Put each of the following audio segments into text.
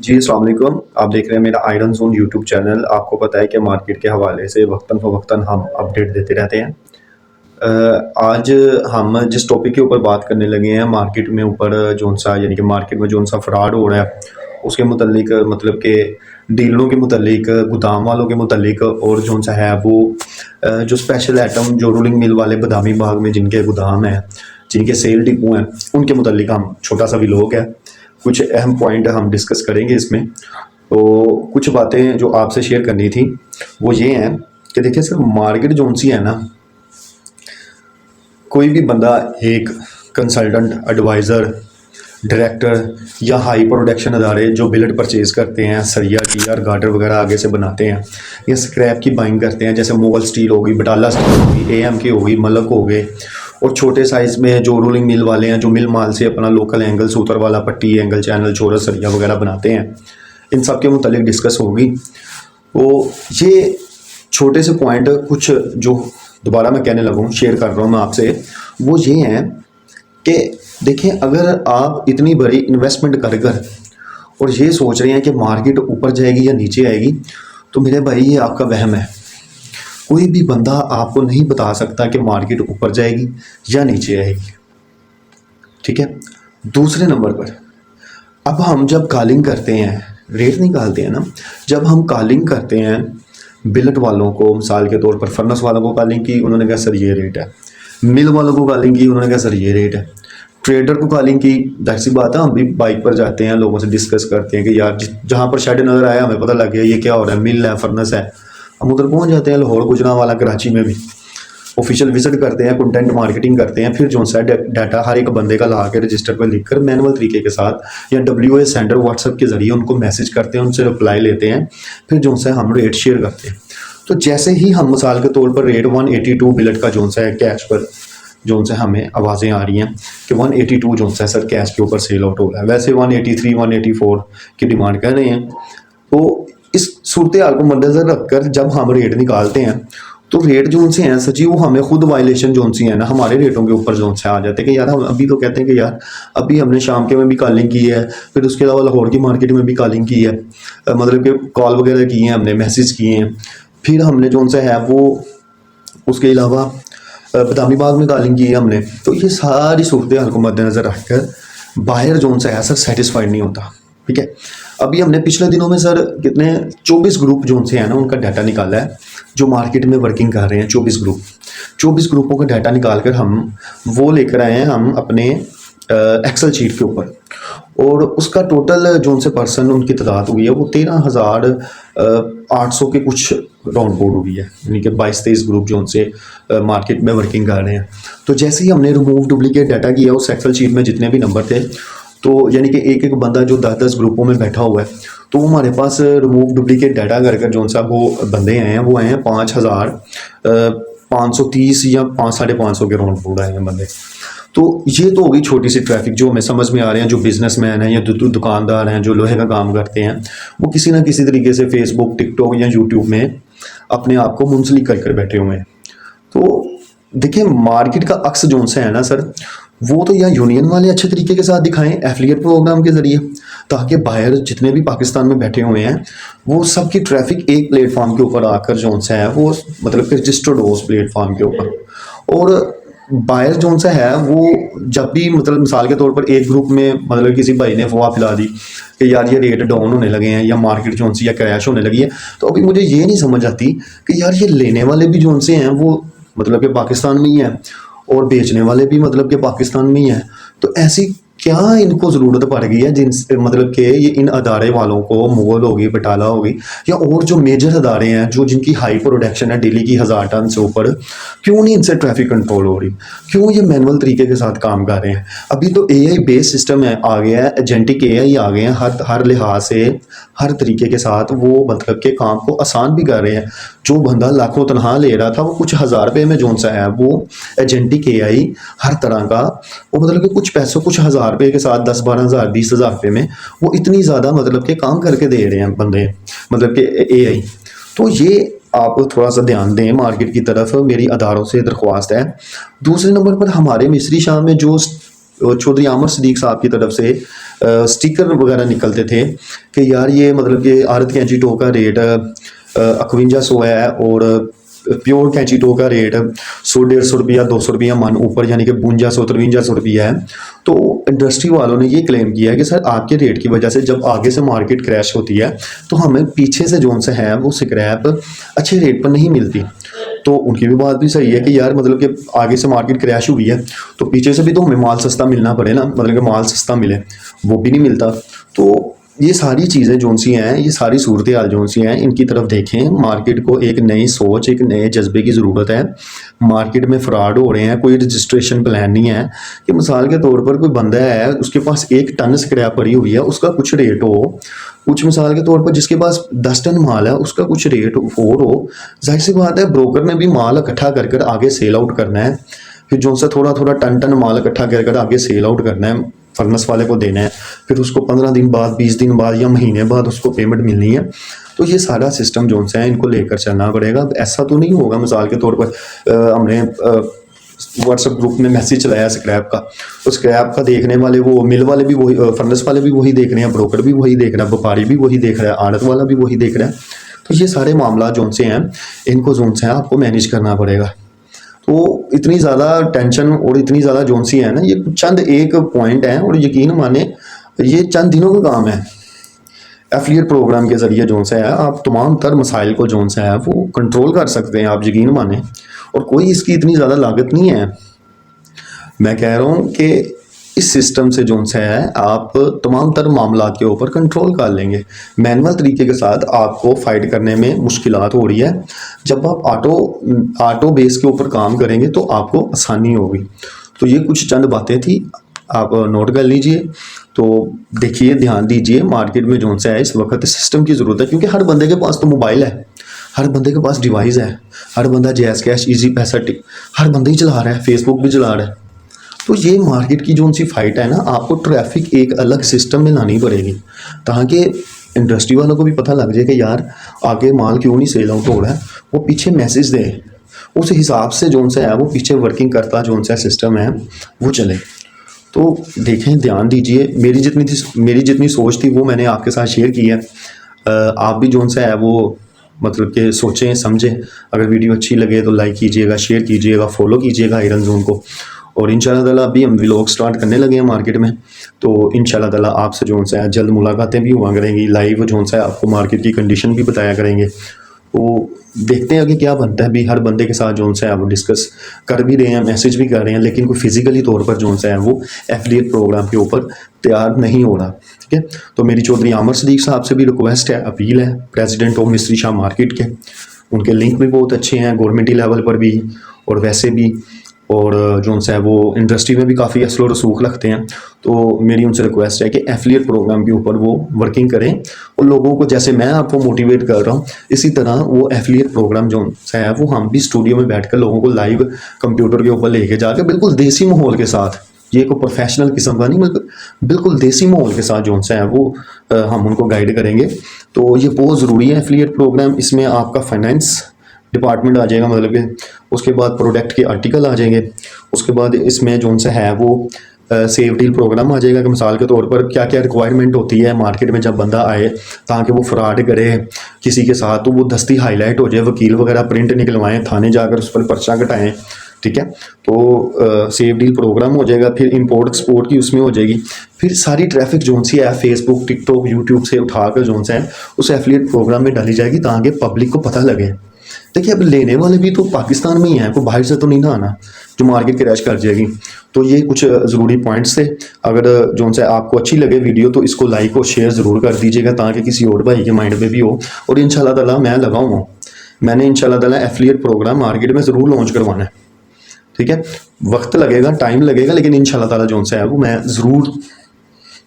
जी, अस्सलाम वालेकुम। आप देख रहे हैं मेरा आयरन ज़ोन यूट्यूब चैनल। आपको पता है कि मार्केट के हवाले से वक्तन-फ़वक्तन हम अपडेट देते रहते हैं। आज हम जिस टॉपिक के ऊपर बात करने लगे हैं मार्केट में ऊपर जौन-सा यानी कि मार्केट में जौन-सा फ्रॉड हो रहा है, उसके मुतल्लिक मतलब कि डीलरों के मुतल्लिक, गोदाम वालों के मुतल्लिक और जौन-सा है वो जो स्पेशल आइटम जो रोलिंग मिल वाले बादामी बाग में जिनके गोदाम हैं, जिनके सेल डिपो हैं, उनके मुतल्लिक हम छोटा-सा व्लॉग है। कुछ अहम पॉइंट हम डिस्कस करेंगे इसमें। तो कुछ बातें जो आपसे शेयर करनी थी वो ये हैं कि देखिए सर, मार्केट जौन-सी है ना, कोई भी बंदा एक कंसल्टेंट, एडवाइज़र, डायरेक्टर या हाई प्रोडक्शन अदारे जो बिलेट परचेज़ करते हैं, सरिया की और गार्डर वगैरह आगे से बनाते हैं या स्क्रैप की बाइंग करते हैं, जैसे मुगल स्टील होगी, बटाला स्टील होगी, एएमके होगी, मलक हो गए, और छोटे साइज़ में जो रोलिंग मिल वाले हैं जो मिल माल से अपना लोकल एंगल, सूतर वाला पट्टी, एंगल, चैनल, चोरस, सरिया वगैरह बनाते हैं, इन सब के मुतालिक डिस्कस होगी। तो ये छोटे से पॉइंट कुछ जो दोबारा मैं कहने लगा हूँ, शेयर कर रहा हूँ मैं आपसे, वो ये हैं कि देखिए, अगर आप इतनी बड़ी इन्वेस्टमेंट कर कर और ये सोच रहे हैं कि मार्केट ऊपर जाएगी या नीचे आएगी, तो मेरे भाई ये आपका वहम है। कोई भी बंदा आपको नहीं बता सकता कि मार्केट ऊपर जाएगी या नीचे आएगी, ठीक है। दूसरे नंबर पर, अब हम जब कॉलिंग करते हैं, रेट निकालते हैं ना, जब हम कॉलिंग करते हैं बिलेट वालों को, मिसाल के तौर पर फर्नेस वालों को कॉलिंग की, उन्होंने कहा सर ये रेट है। मिल वालों को कॉलिंग की, उन्होंने कहा सर ये रेट है। ट्रेडर को कॉलिंग की, दैट सी बात है, हम भी बाइक पर जाते हैं, लोगों से डिस्कस करते हैं कि यार जहाँ पर शेड नज़र आया हमें पता लग गया ये क्या हो रहा है, मिल है, फर्नेस है, हम उधर पहुँच जाते हैं। लाहौर, गुजरांवाला, कराची में भी ऑफिशियल विजिट करते हैं, कंटेंट मार्केटिंग करते हैं, फिर जो सा डाटा हर एक बंदे का ला के रजिस्टर पर लिख कर मैनुअल तरीके के साथ या WA सेंटर व्हाट्सएप के ज़रिए उनको मैसेज करते हैं, उनसे रिप्लाई लेते हैं, फिर जो सा हम रेट शेयर करते हैं। तो जैसे ही हम मिसाल के तौर पर रेट 182 बिलेट का जो सा है कैश पर जो से हमें आवाज़ें आ रही हैं कि 182 जो सा सर कैश के ऊपर सेल आउट हो रहा है, वैसे 183 184 की डिमांड कर रहे हैं। तो इस सूरत हाल को मद्देनज़र रखकर जब हम रेट निकालते हैं तो रेट जो उनसे हैं सची, वो हमें खुद वायलेशन जो सी है ना, हमारे रेटों के ऊपर जो से आ जाते हैं कि यार हम अभी तो कहते हैं कि यार अभी हमने शाम के में भी कॉलिंग की है, फिर उसके अलावा लाहौर की मार्केट में भी कॉलिंग की है, मतलब कि कॉल वगैरह की है, हमने मैसेज किए हैं, फिर हमने जो सा है वो उसके अलावा बादामी बाग में कॉलिंग की है हमने। तो ये सारी सूरत हाल को मद्देनज़र रखकर बाहर जो सा है सर सेटिस्फाइड नहीं होता, ठीक है। अभी हमने पिछले दिनों में सर कितने 24 ग्रुप जो से हैं ना, उनका डाटा निकाला है जो मार्केट में वर्किंग कर रहे हैं। 24 ग्रुपों का डाटा निकाल कर हम वो लेकर आए हैं हम अपने एक्सेल शीट के ऊपर, और उसका टोटल जो से पर्सन उनकी तादाद हुई है वो 13,800 के कुछ राउंड बोर्ड हुई है, यानी कि 22-23 ग्रुप जो से मार्केट में वर्किंग कर रहे हैं। तो जैसे ही हमने रिमूव डुप्लीकेट डाटा किया उस एक्सेल शीट में जितने भी नंबर थे, तो यानी कि एक एक बंदा जो 10-10 ग्रुपों में बैठा हुआ है, तो वो हमारे पास रिमूव डुप्लीकेट डाटा कर जो सा वो बंदे आए हैं, वो आए हैं 5,530 या 5-550 के राउंड बोर्ड आए हैं बंदे। तो ये तो होगी छोटी सी ट्रैफिक जो हमें समझ में आ रहे हैं, जो बिजनेसमैन हैं या दुकानदार हैं जो लोहे का काम करते हैं, वो किसी ना किसी तरीके से फेसबुक, टिकटॉक या यूट्यूब में अपने आप को मुंसलिक कर बैठे हुए हैं। तो देखिए, मार्केट का अक्स जो सा है ना सर, वो तो या यूनियन वाले अच्छे तरीके के साथ दिखाएं एफिलिएट प्रोग्राम के ज़रिए, ताकि बाहर जितने भी पाकिस्तान में बैठे हुए हैं वो सबकी ट्रैफिक एक प्लेटफॉर्म के ऊपर आकर जो सा है वो मतलब कि रजिस्टर्ड हो उस प्लेटफॉर्म के ऊपर। और बायर जो सा है वो जब भी मतलब मिसाल के तौर पर एक ग्रुप में मतलब किसी भाई ने अफवाह फैला दी कि यार ये रेट डाउन होने लगे हैं या मार्केट जो सी या क्रैश होने लगी है, तो अभी मुझे ये नहीं समझ आती कि यार ये लेने वाले भी जो से हैं वो मतलब कि पाकिस्तान में ही हैं और बेचने वाले भी मतलब कि पाकिस्तान में ही हैं। तो ऐसी क्या इनको ज़रूरत पड़ गई है जिन मतलब कि ये इन अदारे वालों को, मुगल होगी, बटाला होगी या और जो मेजर अदारे हैं जो जिनकी हाई प्रोडक्शन है डेली की 1000 टन से ऊपर, क्यों नहीं इनसे ट्रैफिक कंट्रोल हो रही, क्यों ये मैनुअल तरीके के साथ काम कर रहे हैं। अभी तो AI बेस्ड सिस्टम है आ गया है, एजेंटिक AI आ गए हैं, हर लिहाज से हर तरीके के साथ वो मतलब के काम को आसान भी कर रहे हैं। जो बंदा लाखों तनख्वाह ले रहा था वो कुछ हज़ार रुपये में जो सा है वो एजेंटिक AI हर तरह का वो मतलब कि कुछ पैसों, कुछ हज़ार रुपये के साथ 10-12 हज़ार 20 हज़ार रुपये में वो इतनी ज़्यादा मतलब के काम करके दे रहे हैं बंदे, मतलब कि AI। तो ये आप थोड़ा सा ध्यान दें मार्केट की तरफ, मेरी अदारों से दरख्वास्त है। दूसरे नंबर पर हमारे मिस्री शाह में जो चौधरी आमर सदीक साहब की तरफ से स्टिकर वगैरह निकलते थे कि यार ये मतलब कि आरत कैंची टो का रेट 5100 है और प्योर कैंची टो का रेट 100-150 रुपया 200 रुपया मन ऊपर यानी कि 5200-5300 रुपया है। तो इंडस्ट्री वालों ने ये क्लेम किया है कि सर आपके रेट की वजह से जब आगे से मार्केट क्रैश होती है तो हमें पीछे से जोन से है वो स्क्रैप अच्छे रेट पर नहीं मिलती। तो उनकी भी बात भी सही है कि यार मतलब कि आगे से मार्केट क्रैश हुई है तो पीछे से भी तो हमें माल सस्ता मिलना पड़े ना, मतलब कि माल सस्ता मिले, वो भी नहीं मिलता। तो ये सारी चीज़ें जोन सी हैं, ये सारी सूरत हाल जोन सी हैं, इनकी तरफ देखें। मार्केट को एक नई सोच, एक नए जज्बे की ज़रूरत है। मार्केट में फ्रॉड हो रहे हैं, कोई रजिस्ट्रेशन प्लान नहीं है कि मिसाल के तौर पर कोई बंदा है उसके पास 1 टन स्क्रैप पड़ी हुई है, उसका कुछ रेट हो, कुछ मिसाल के तौर पर जिसके पास 10 टन माल है उसका कुछ रेट और हो। जाहिर सी बात है ब्रोकर ने भी माल इकट्ठा कर कर आगे सेल आउट करना है, फिर जो सा थोड़ा थोड़ा टन माल इकट्ठा कर कर आगे सेल आउट करना है, फर्नेस वाले को देना है, फिर उसको 15 दिन बाद 20 दिन बाद या महीने बाद उसको पेमेंट मिलनी है। तो ये सारा सिस्टम जो है इनको लेकर चलना पड़ेगा। ऐसा तो नहीं होगा मिसाल के तौर पर हमने व्हाट्सएप ग्रुप में मैसेज चलाया स्क्रैप का, तो स्क्रैप का देखने वाले वो मिल वाले भी वही, फर्नेस वाले भी वही देख रहे हैं, ब्रोकर भी वही देख रहा है, व्यापारी भी वही देख रहा है, आड़त वाला भी वही देख रहा है। तो ये सारे मामला जोन से हैं, इनको जोन से आपको मैनेज करना पड़ेगा। तो इतनी ज़्यादा टेंशन और इतनी ज़्यादा जोन सी है ना, ये चंद एक पॉइंट है और यकीन माने ये चंद दिनों का काम है। एफिलिएट प्रोग्राम के ज़रिए जोन से है आप तमाम तर मसाइल को जोन से है वो कंट्रोल कर सकते हैं, आप यकीन माने, और कोई इसकी इतनी ज़्यादा लागत नहीं है। मैं कह रहा हूँ कि इस सिस्टम से जोन से है आप तमाम तर मामला के ऊपर कंट्रोल कर लेंगे। मैनुअल तरीके के साथ आपको फाइट करने में मुश्किलात हो रही है, जब आप ऑटो बेस के ऊपर काम करेंगे तो आपको आसानी होगी। तो ये कुछ चंद बातें थी, आप नोट कर लीजिए। तो देखिए, ध्यान दीजिए, मार्केट में जोन से है इस वक्त सिस्टम की ज़रूरत है, क्योंकि हर बंदे के पास तो मोबाइल है, हर बंदे के पास डिवाइस है, हर बंदा जैज़ कैश ईजी पैसा टिक हर बंदा ही चला रहा है, फेसबुक भी चला रहा है। तो ये मार्केट की जो सी फाइट है ना, आपको ट्रैफिक एक अलग सिस्टम में लानी पड़ेगी ताकि इंडस्ट्री वालों को भी पता लग जाए कि यार आगे माल क्यों नहीं सेल आउट हो रहा है, वो पीछे मैसेज दे, उस हिसाब से जोन से है वो पीछे वर्किंग करता जोन सा सिस्टम है वो चले। तो देखें, ध्यान दीजिए, मेरी जितनी सोच थी वो मैंने आपके साथ शेयर की है। आप भी जोन सा है वो मतलब कि सोचें समझें। अगर वीडियो अच्छी लगे तो लाइक कीजिएगा, शेयर कीजिएगा, फॉलो कीजिएगा आयरन जोन को। और इंशाल्लाह ताला अभी हम व्लॉग स्टार्ट करने लगे हैं मार्केट में, तो इंशाल्लाह ताला आपसे जो है जल्द मुलाकातें भी हुआ करेंगी, लाइव जो है आपको मार्केट की कंडीशन भी बताया करेंगे। तो देखते हैं कि क्या बनता है। अभी हर बंदे के साथ जो है आप डिस्कस कर भी रहे हैं, मैसेज भी कर रहे हैं, लेकिन कोई फिजिकली तौर पर जो है वो एफिलिएट प्रोग्राम के ऊपर तैयार नहीं हो रहा। ठीक है, तो मेरी चौधरी आमर सदीक साहब से भी रिक्वेस्ट है, अपील है, president of mystery Shah market के, उनके लिंक भी बहुत अच्छे हैं गवर्नमेंटी लेवल पर भी और वैसे भी, और जो है वो इंडस्ट्री में भी काफ़ी असलो रसूख रखते हैं। तो मेरी उनसे रिक्वेस्ट है कि एफिलिएट प्रोग्राम के ऊपर वो वर्किंग करें और लोगों को, जैसे मैं आपको मोटिवेट कर रहा हूँ, इसी तरह वो एफिलिएट प्रोग्राम जो है वो हम भी स्टूडियो में बैठकर लोगों को लाइव कंप्यूटर के ऊपर लेके जाकर बिल्कुल देसी माहौल के साथ, ये कोई प्रोफेशनल किस्म का नहीं, बिल्कुल देसी माहौल के साथ जो है वो हम उनको गाइड करेंगे। तो ये बहुत ज़रूरी है एफिलिएट प्रोग्राम। इसमें आपका फाइनेंस डिपार्टमेंट आ जाएगा, मतलब कि उसके बाद प्रोडक्ट के आर्टिकल आ जाएंगे, उसके बाद इसमें जो सा है वो सेव डील प्रोग्राम आ जाएगा कि मिसाल के तौर पर क्या क्या रिक्वायरमेंट होती है मार्केट में जब बंदा आए ताकि वो फ्रॉड करे किसी के साथ, तो वो दस्ती हाईलाइट हो जाए, वकील वगैरह प्रिंट निकलवाएं, थाने जाकर उस पर पर्चा कटाएं। ठीक है, तो सेव डील प्रोग्राम हो जाएगा, फिर इंपोर्ट एक्सपोर्ट की उसमें हो जाएगी, फिर सारी ट्रैफिक जोन सी है फेसबुक टिकटॉक यूट्यूब से उठाकर जोन सा है उस एफिलिएट प्रोग्राम में डाली जाएगी ताकि पब्लिक को पता लगे। देखिए, अब लेने वाले भी तो पाकिस्तान में ही हैं, कोई बाहर से तो नहीं ना आना जो मार्केट क्रैश कर जाएगी। तो ये कुछ ज़रूरी पॉइंट्स थे। अगर जो है आपको अच्छी लगे वीडियो तो इसको लाइक और शेयर ज़रूर कर दीजिएगा ताकि किसी और भाई के माइंड में भी हो। और इंशाल्लाह ताला मैं लगाऊंगा, मैंने इंशाल्लाह ताला एफिलिएट प्रोग्राम मार्केट में ज़रूर लॉन्च करवाना है। ठीक है, वक्त लगेगा, टाइम लगेगा, लेकिन इंशाल्लाह ताला जो है वो मैं ज़रूर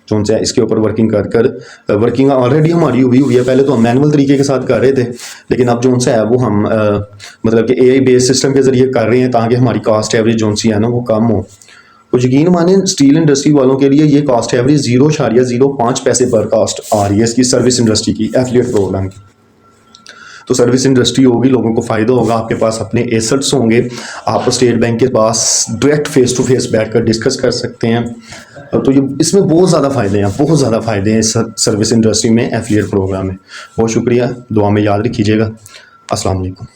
जो है इसके ऊपर वर्किंग ऑलरेडी हमारी हुई है। पहले तो हम मैनुअल तरीके के साथ कर रहे थे, लेकिन अब जो है वो हम मतलब कि AI बेस्ड सिस्टम के ज़रिए कर रहे हैं ताकि हमारी कॉस्ट एवरेज जो सी है ना वो कम हो। तो यकीन माने स्टील इंडस्ट्री वालों के लिए ये कॉस्ट एवरेज 0.05 पैसे पर कास्ट आ रही है इसकी सर्विस इंडस्ट्री की एफिलिएट प्रोग्राम की। तो सर्विस इंडस्ट्री होगी, लोगों को फ़ायदा होगा, आपके पास अपने एसेट्स होंगे, आप स्टेट बैंक के पास डायरेक्ट फेस टू फेस बैठकर डिस्कस कर सकते हैं। तो ये इसमें बहुत ज़्यादा फ़ायदे हैं, बहुत ज़्यादा फ़ायदे हैं इस सर्विस इंडस्ट्री में एफिलिएट प्रोग्राम में। बहुत शुक्रिया, दुआ में याद रखिएगा। अस्सलाम वालेकुम।